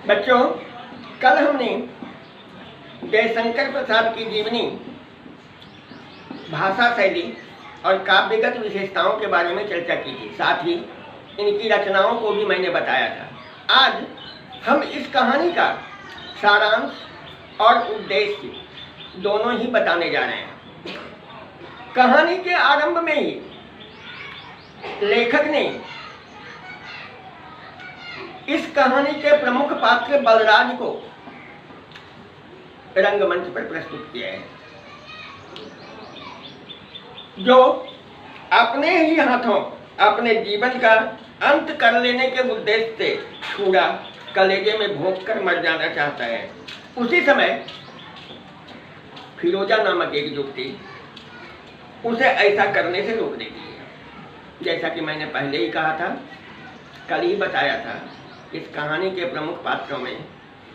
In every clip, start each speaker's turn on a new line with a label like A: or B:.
A: बच्चों, कल हमने जयशंकर प्रसाद की जीवनी, भाषा शैली और काव्यगत विशेषताओं के बारे में चर्चा की थी। साथ ही इनकी रचनाओं को भी मैंने बताया था। आज हम इस कहानी का सारांश और उद्देश्य दोनों ही बताने जा रहे हैं। कहानी के आरंभ में ही लेखक ने इस कहानी के प्रमुख पात्र बलराज को रंगमंच पर प्रस्तुत किया है, जो अपने ही हाथों अपने जीवन का अंत कर लेने के उद्देश्य से छुरा कलेजे में भोंक कर मर जाना चाहता है। उसी समय फिरोजा नामक एक युवती उसे ऐसा करने से रोक देती है। जैसा कि मैंने पहले ही कहा था, कल ही बताया था, इस कहानी के प्रमुख पात्रों में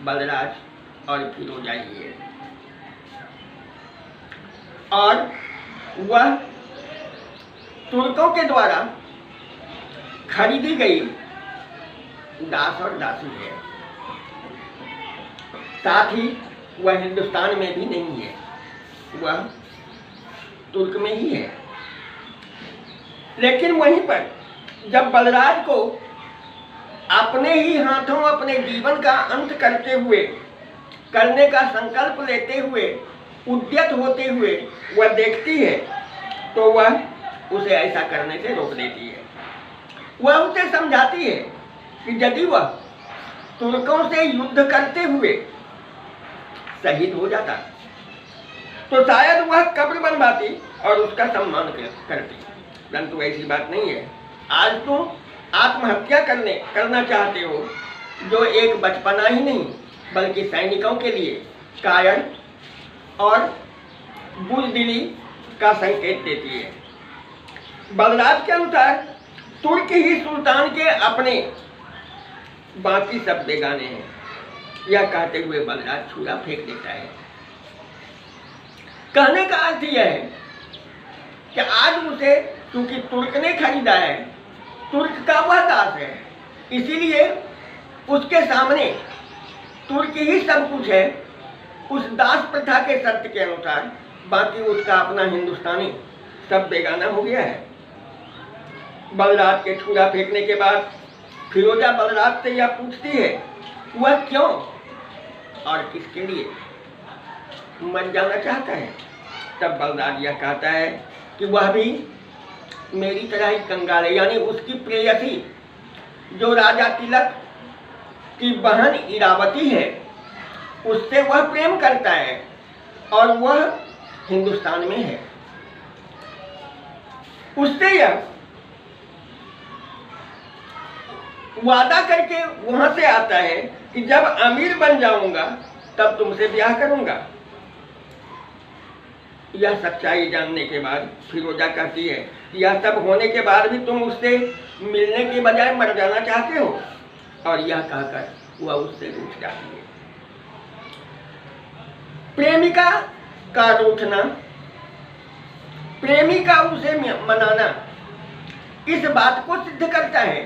A: बलराज और फिरोजा ही है। और वह तुर्कों के द्वारा खरीदी गई दास और दासी है। साथ ही वह हिंदुस्तान में भी नहीं है, वह तुर्क में ही है। लेकिन वहीं पर जब बलराज को अपने ही हाथों अपने जीवन का अंत करने का संकल्प लेते हुए, उद्यत होते हुए वह देखती है, तो वह उसे ऐसा करने से रोक देती है। वह उसे समझाती है कि यदि वह तुर्कों से युद्ध करते हुए शहीद हो जाता तो शायद वह कब्र बनवाती और उसका सम्मान करती, परंतु ऐसी बात नहीं है। आज तुम आत्महत्या करना चाहते हो, जो एक बचपना ही नहीं बल्कि सैनिकों के लिए कायर और बुजदिली का संकेत देती है। बलराज के अनुसार तुर्क ही सुल्तान के अपने, बाकी सब बेगाने हैं। यह कहते हुए बलराज छुरा फेंक देता है। कहने का अर्थ यह है कि आज उसे, क्योंकि तुर्क ने खरीदा है, तुर्क का वह दास है, इसीलिए उसके सामने तुर्क ही सब कुछ है। उस दास प्रथा के शर्त के अनुसार बाकी उसका अपना हिंदुस्तानी सब बेगाना हो गया है। बलराज के छुरा फेंकने के बाद फिरोजा बलराज से यह पूछती है, वह क्यों और किसके लिए मर जाना चाहता है। तब बलराज यह कहता है कि वह भी मेरी तरह ही कंगाल है, यानी उसकी प्रेयसी जो राजा तिलक की बहन इरावती है, उससे वह प्रेम करता है और वह हिंदुस्तान में है। उससे यह वादा करके वहां से आता है कि जब अमीर बन जाऊंगा तब तुमसे ब्याह करूंगा। यह सच्चाई जानने के बाद फिरोजा कहती है, यह सब होने के बाद भी तुम उससे मिलने के बजाय मर जाना चाहते हो। और यह कहकर वह उससे रूठ जाती है। प्रेमिका का रूठना, प्रेमी का उसे मनाना इस बात को सिद्ध करता है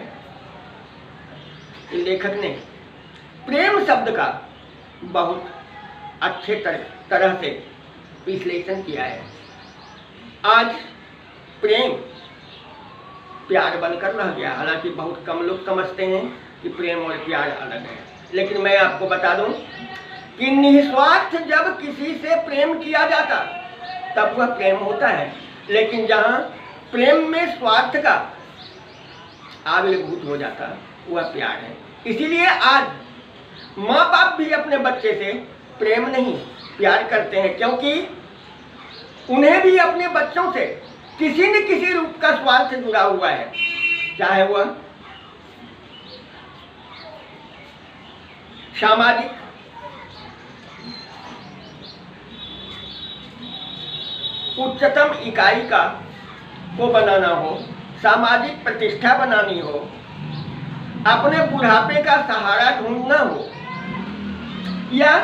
A: कि लेखक ने प्रेम शब्द का बहुत अच्छे तरह से विश्लेषण किया है। आज प्रेम प्यार बनकर रह गया। हालांकि बहुत कम लोग समझते हैं कि प्रेम और प्यार अलग है, लेकिन मैं आपको बता दूं कि निस्वार्थ जब किसी से प्रेम किया जाता तब वह प्रेम होता है, लेकिन जहां प्रेम में स्वार्थ का आविर्भूत हो जाता वह प्यार है। इसीलिए आज माँ बाप भी अपने बच्चे से प्रेम नहीं प्यार करते हैं, क्योंकि उन्हें भी अपने बच्चों से किसी न किसी रूप का स्वार्थ जुड़ा हुआ है, चाहे वह सामाजिक, उच्चतम इकाई का को बनाना हो, सामाजिक प्रतिष्ठा बनानी हो, अपने बुढ़ापे का सहारा ढूंढना हो, या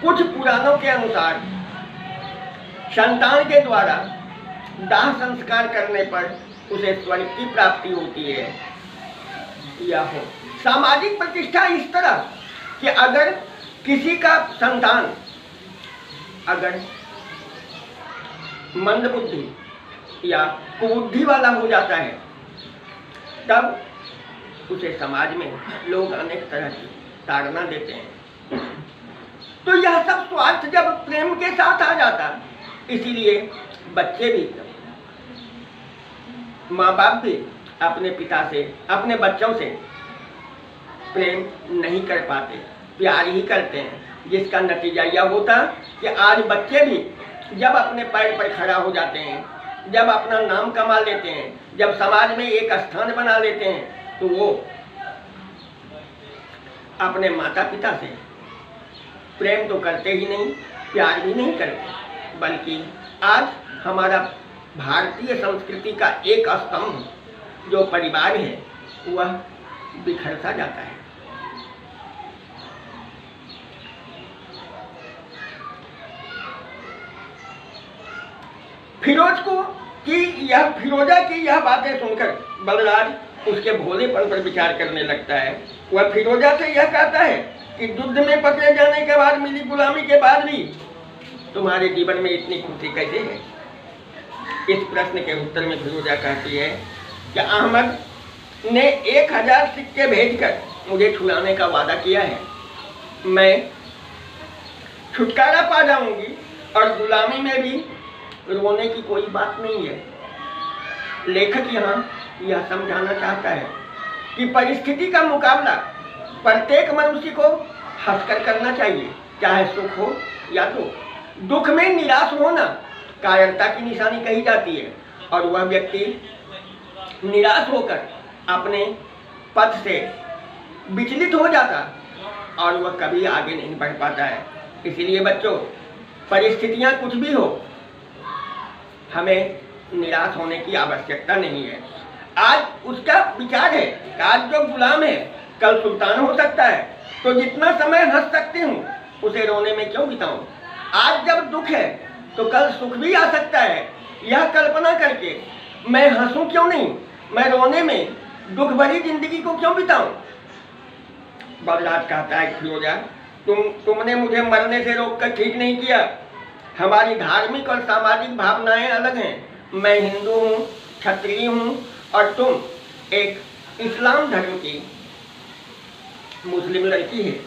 A: कुछ पुराणों के अनुसार संतान के द्वारा दाह संस्कार करने पर उसे स्वर्ग की प्राप्ति होती है, या हो सामाजिक प्रतिष्ठा इस तरह कि अगर किसी का संतान अगर मंदबुद्धि या कुबुद्धि वाला हो जाता है, तब उसे समाज में लोग अनेक तरह की ताड़ना देते हैं। तो यह सब स्वार्थ जब प्रेम के साथ आ जाता, इसीलिए बच्चे भी, माँ बाप भी अपने पिता से, अपने बच्चों से प्रेम नहीं कर पाते, प्यार ही करते हैं, जिसका नतीजा यह होता कि आज बच्चे भी जब अपने पैर पर खड़ा हो जाते हैं, जब अपना नाम कमा लेते हैं, जब समाज में एक स्थान बना लेते हैं, तो वो अपने माता पिता से प्रेम तो करते ही नहीं, प्यार भी नहीं करते, बल्कि आज हमारा भारतीय संस्कृति का एक स्तंभ जो परिवार है वह बिखरता जाता है। फिरोजा की यह बातें सुनकर बलराज उसके भोलेपन पर विचार करने लगता है। वह फिरोजा से यह कहता है कि युद्ध में पकड़े जाने के बाद, मिली गुलामी के बाद भी तुम्हारे जीवन में इतनी खुशी कैसे है? इस प्रश्न के उत्तर में फिरोजा कहती है कि अहमद ने 1000 सिक्के भेजकर मुझे छुड़ाने का वादा किया है। मैं छुटकारा पा जाऊंगी और गुलामी में भी रोने की कोई बात नहीं है। लेखक यहाँ यह समझाना चाहता है कि परिस्थिति का मुकाबला प्रत्येक मनुष्य को हंसकर करना चाहिए, चाहे सुख हो या दुख। दुख में निराश होना कायरता की निशानी कही जाती है और वह व्यक्ति निराश होकर अपने पथ से विचलित हो जाता और वह कभी आगे नहीं बढ़ पाता है। इसलिए बच्चों, परिस्थितियां कुछ भी हो, हमें निराश होने की आवश्यकता नहीं है। आज उसका विचार है कि आज जो गुलाम है कल सुल्तान हो सकता है, तो जितना समय हंस सकती हूँ उसे रोने में क्यों बिताऊं? आज जब दुख है तो कल सुख भी आ सकता है। यह कल्पना करके मैं हंसूं क्यों नहीं, मैं रोने में दुख भरी जिंदगी को क्यों बिताऊं? बलराज कहता है फिरोजा, तुमने मुझे मरने से रोककर ठीक नहीं किया। हमारी धार्मिक और सामाजिक भावनाएं अलग हैं। मैं हिंदू हूँ, क्षत्रिय हूँ और तुम एक इस्लाम धर्म की मुस्लिम लड़की है।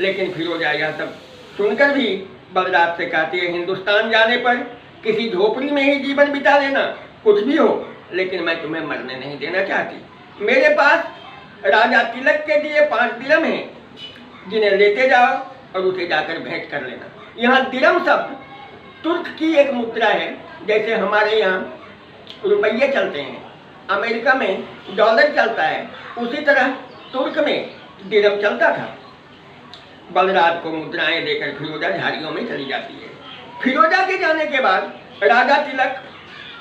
A: लेकिन फिरोजा यह सब सुनकर भी बलराज से कहती है, हिंदुस्तान जाने पर किसी झोपड़ी में ही जीवन बिता लेना, कुछ भी हो, लेकिन मैं तुम्हें मरने नहीं देना चाहती। मेरे पास राजा तिलक के दिए 5 दिरहम हैं, जिन्हें लेते जाओ और उसे जाकर भेंट कर लेना। यहाँ दिरहम शब्द तुर्क की एक मुद्रा है, जैसे हमारे यहाँ रुपये चलते हैं, अमेरिका में डॉलर चलता है, उसी तरह तुर्क में दिरहम चलता था। बलराज को मुद्राएं देकर फिरोजा झाड़ियों में चली जाती है। फिरोजा के जाने के बाद राजा तिलक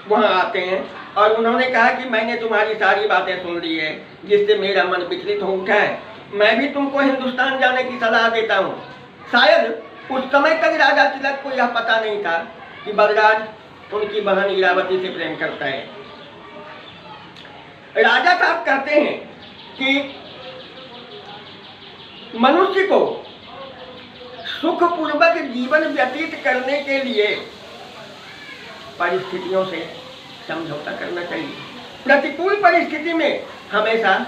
A: वहाँ आते हैं और उन्होंने कहा कि मैंने तुम्हारी सारी बातें सुन ली है, जिससे मेरा मन विचलित हो उठा है। मैं भी तुमको हिंदुस्तान जाने की सलाह देता हूँ। शायद उस समय तक राजा तिलक को यह पता नहीं था कि बलराज उनकी बहन इरावती से प्रेम करता है। राजा साहब कहते हैं कि मनुष्य को सुखपूर्वक जीवन व्यतीत करने के लिए परिस्थितियों से समझौता करना चाहिए। प्रतिकूल परिस्थिति में हमेशा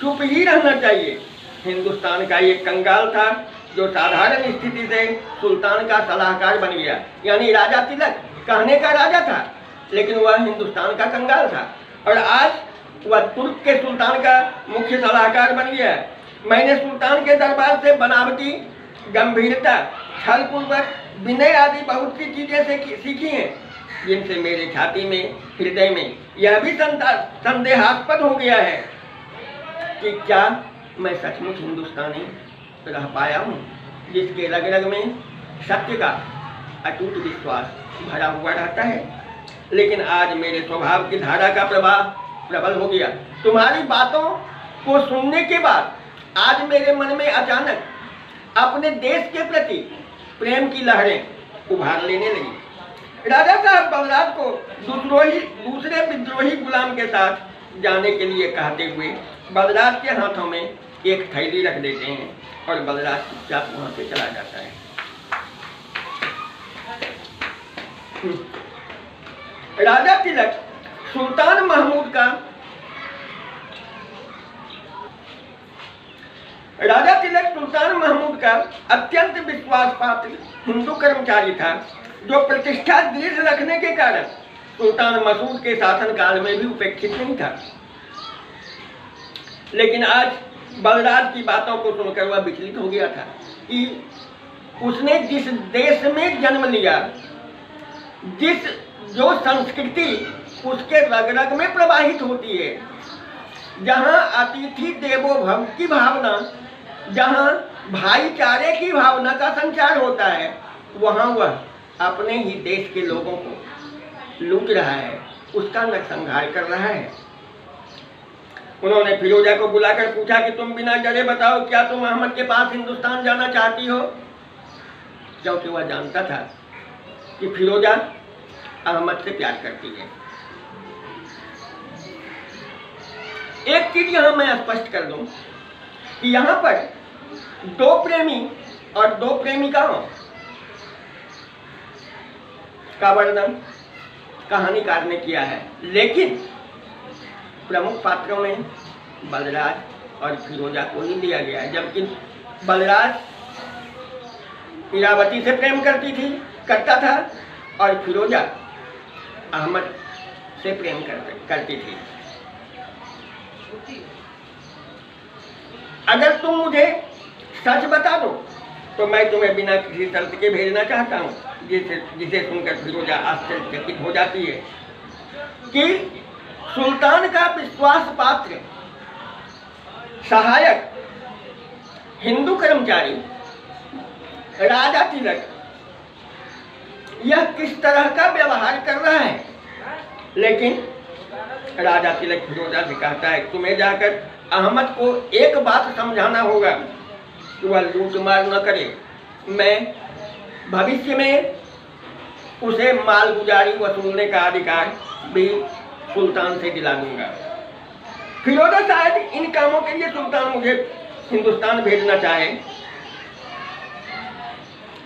A: चुप ही रहना चाहिए। हिंदुस्तान का एक कंगाल था जो साधारण स्थिति से सुल्तान का सलाहकार बन गया। यानी राजा तिलक कहने का राजा था, लेकिन वह हिंदुस्तान का कंगाल था और आज वह तुर्क के सुल्तान का मुख्य सलाहकार बन गया। मैंने सुल्तान के दरबार से बनावटी, गंभीरता, छलपूर्वक, विनय आदि बहुत सी चीजें सीखी हैं, जिनसे मेरे छाती में, हृदय में यह भी संदेहास्पद हो गया है कि क्या मैं सचमुच हिंदुस्तानी रह पाया हूँ, जिसके रग रग में सत्य का अटूट विश्वास भरा हुआ रहता है। लेकिन आज मेरे स्वभाव की धारा का प्रभाव प्रबल हो गया। तुम्हारी बातों को सुनने के बाद आज मेरे मन में अचानक अपने देश के प्रति प्रेम की लहरें उभार लेने लगी। राजा साहब बलराज को दूसरे विद्रोही गुलाम के साथ जाने के लिए कहते हुए बलराज के हाथों में एक थैली रख देते हैं और बलराज चुपचाप वहां से चला जाता है। राजा तिलक सुल्तान महमूद का अत्यंत विश्वास पात्र हिंदू कर्मचारी था, जो प्रतिष्ठा दृढ़ रखने के कारण सुल्तान मसूद के शासनकाल में भी उपेक्षित नहीं था। लेकिन आज बलराज की बातों को सुनकर वह विचलित हो गया था कि उसने जिस देश में जन्म लिया, जो संस्कृति उसके रग रग में प्रवाहित होती है, जहाँ अतिथि देवो भव की भावना, जहाँ भाईचारे की भावना का संचार होता है, वहाँ वह अपने ही देश के लोगों को लूट रहा है, उसका नरसंहार कर रहा है। उन्होंने फिरोजा को बुलाकर पूछा कि तुम बिना डरे बताओ, क्या तुम अहमद के पास हिंदुस्तान जाना चाहती हो? क्योंकि वह जानता था कि फिरोजा अहमद से प्यार करती है। एक चीज यहां मैं स्पष्ट कर दूं कि यहां पर दो प्रेमी और दो प्रेमिकाओं का वर्णन कहानीकार ने किया है, लेकिन प्रमुख पात्रों में बलराज और फिरोजा को ही लिया गया है। जबकि बलराज इरावती से प्रेम करता था और फिरोजा अहमद से प्रेम करती थी। अगर तुम मुझे सच बता दो तो मैं तुम्हें बिना किसी शर्त के भेजना चाहता हूँ, जिसे सुनकर फिरोजा आश्चर्यचकित हो जाती है कि सुल्तान का विश्वास पात्र सहायक हिंदू कर्मचारी राजा तिलक यह किस तरह का व्यवहार कर रहा है। लेकिन राजा तिलक फिरोजा से कहता है, तुम्हें जाकर अहमद को एक बात समझाना होगा कि वह लूट मार न करे। मैं भविष्य में उसे मालगुजारी वसूलने का अधिकार भी सुल्तान से दिला दूंगा। फिरोजा शायद इन कामों के लिए सुल्तान मुझे हिंदुस्तान भेजना चाहे।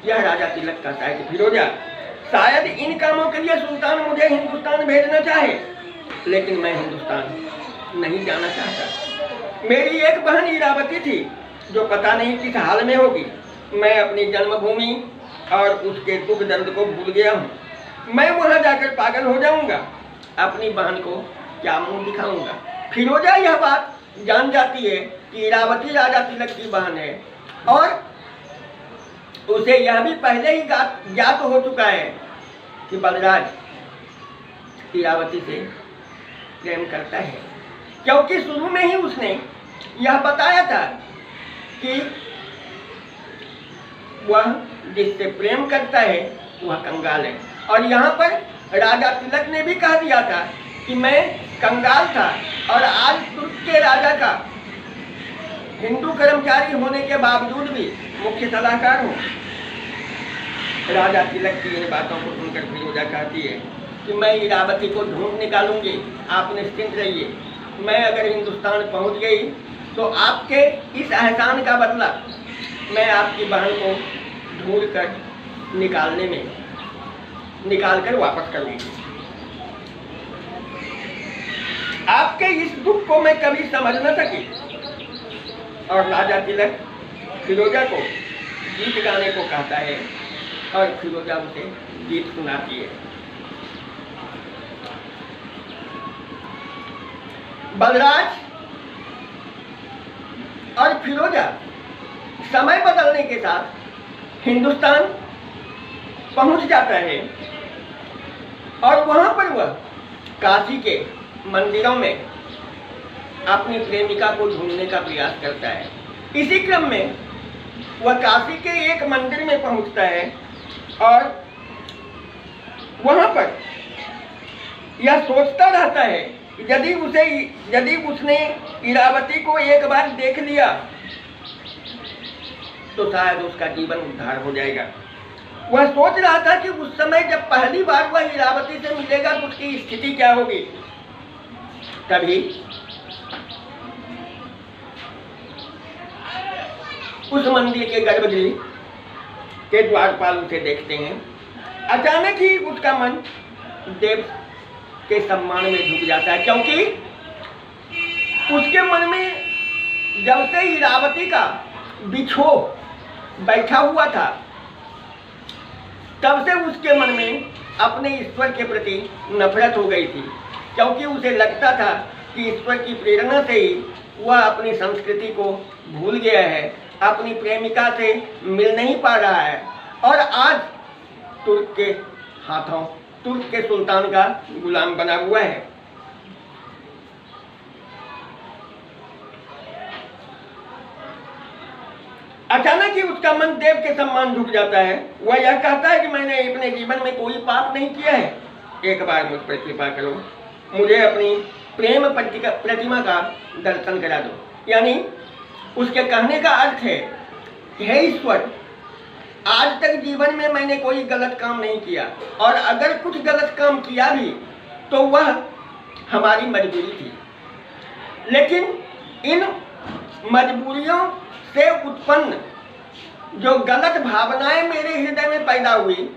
A: यह राजा तिलक कहता है कि फिरोजा शायद इन कामों के लिए सुल्तान मुझे हिंदुस्तान भेजना चाहे, लेकिन मैं हिंदुस्तान नहीं जाना चाहता। मेरी एक बहन इरावती थी जो पता नहीं किस हाल में होगी। मैं अपनी जन्मभूमि और उसके दुख दर्द को भूल गया हूँ। मैं वहां जाकर पागल हो जाऊंगा। अपनी बहन को क्या मुंह दिखाऊंगा। फिरोजा यह बात जान जाती है कि इरावती राजा तिलक की बहन है और उसे यह भी पहले ही ज्ञात हो चुका है कि बलराज इरावती से प्रेम करता है, क्योंकि शुरू में ही उसने यह बताया था कि वह जिससे प्रेम करता है वह कंगाल है। और यहाँ पर राजा तिलक ने भी कह दिया था कि मैं कंगाल था और आज तुर्क के राजा का हिंदू कर्मचारी होने के बावजूद भी मुख्य सलाहकार हूँ। राजा तिलक की इन बातों को सुनकर फिरोजा कहती है कि मैं इरावती को ढूंढ निकालूंगी, आप निश्चिंत रहिए। मैं अगर हिंदुस्तान पहुंच गई तो आपके इस एहसान का बदला मैं आपकी बहन को ढूंढ कर निकाल कर वापस करूंगी। आपके इस दुख को मैं कभी समझ न सकी। और राजा तिलक फिरोजा को गीत गाने को कहता है और फिरोजा उसे गीत सुनाती है। बलराज और फिरोजा समय बदलने के साथ हिंदुस्तान पहुंच जाता है और वहां पर वह काशी के मंदिरों में अपनी प्रेमिका को ढूंढने का प्रयास करता है। इसी क्रम में वह काशी के एक मंदिर में पहुंचता है और वहां पर यह सोचता रहता है कि यदि उसने इरावती को एक बार देख लिया तो शायद उसका जीवन उद्धार हो जाएगा। वह सोच रहा था कि उस समय जब पहली बार वह इरावती से मिलेगा तो उसकी स्थिति क्या होगी। तभी उस मंदिर के गर्भगृह के द्वारपाल उसे देखते हैं। अचानक ही उसका मन देव के सम्मान में झुक जाता है, क्योंकि उसके मन में जब से इरावती का बिछोह बैठा हुआ था, तब से उसके मन में अपने ईश्वर के प्रति नफरत हो गई थी, क्योंकि उसे लगता था कि ईश्वर की प्रेरणा से ही वह अपनी संस्कृति को भूल गया है, अपनी प्रेमिका से मिल नहीं पा रहा है और आज तुर्क के हाथों, तुर्क के सुल्तान का गुलाम बना हुआ है। अचानक ही उसका मन देव के सम्मान झुक जाता है। वह यह कहता है कि मैंने अपने जीवन में कोई पाप नहीं किया है, एक बार मुझ पर कृपा करो, मुझे अपनी प्रेम प्रतिमा का दर्शन करा दो। यानी उसके कहने का अर्थ है, हे ईश्वर, आज तक जीवन में मैंने कोई गलत काम नहीं किया, और अगर कुछ गलत काम किया भी तो वह हमारी मजबूरी थी, लेकिन इन मजबूरियों से उत्पन्न जो गलत भावनाएं मेरे हृदय में पैदा हुई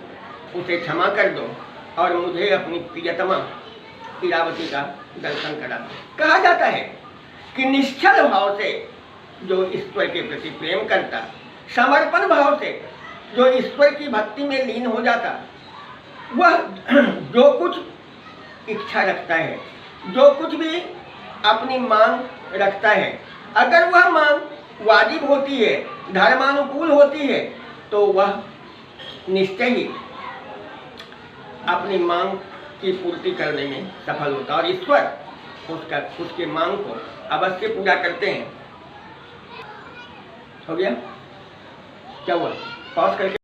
A: उसे क्षमा कर दो और मुझे अपनी प्रियतमा इरावती का दर्शन करा दो। कहा जाता है कि निश्चल भाव से जो ईश्वर के प्रति प्रेम करता, समर्पण भाव से जो ईश्वर की भक्ति में लीन हो जाता, वह जो कुछ इच्छा रखता है, जो कुछ भी अपनी मांग रखता है, अगर वह मांग वाजिब होती है, धर्मानुकूल होती है, तो वह निश्चय ही अपनी मांग की पूर्ति करने में सफल होता और ईश्वर उसके मांग को अवश्य पूरा करते हैं। हो गया? क्या हुआ? पॉज करके